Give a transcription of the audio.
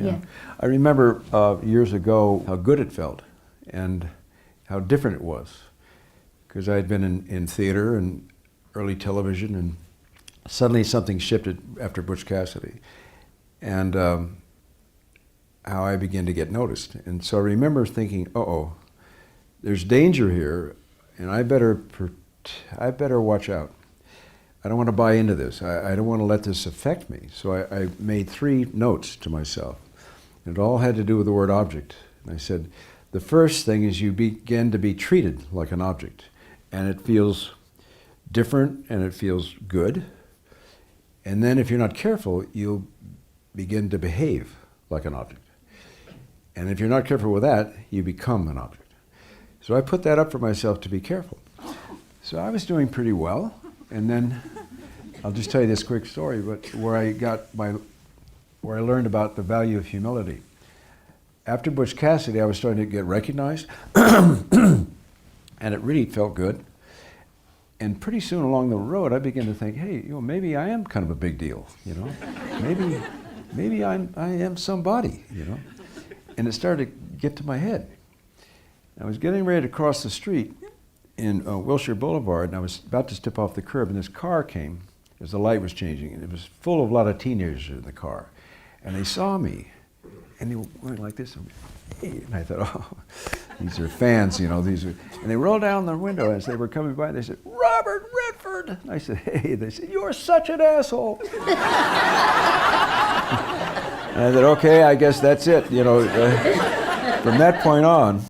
Yeah. I remember years ago how good it felt and how different it was. Because I had been in theater and early television, and suddenly something shifted after Butch Cassidy. And how I began to get noticed. And so I remember thinking, uh-oh, there's danger here, and I better watch out. I don't want to buy into this. I don't want to let this affect me. So I made 3 notes to myself. And it all had to do with the word object. And I said, the first thing is you begin to be treated like an object. And it feels different and it feels good. And then if you're not careful, you'll begin to behave like an object. And if you're not careful with that, you become an object. So I put that up for myself to be careful. So I was doing pretty well. And then, I'll just tell you this quick story, but where I learned about the value of humility. After Butch Cassidy, I was starting to get recognized, and it really felt good. And pretty soon along the road, I began to think, hey, maybe I am kind of a big deal, Maybe I am somebody, And it started to get to my head. I was getting ready to cross the street in Wilshire Boulevard, and I was about to step off the curb, and this car came as the light was changing, and it was full of a lot of teenagers in the car. And they saw me, and they were going like this, and I thought, oh, these are fans, and they rolled down their window as they were coming by, and they said, Robert Redford! And I said, hey, they said, you're such an asshole! And I said, okay, I guess that's it, From that point on,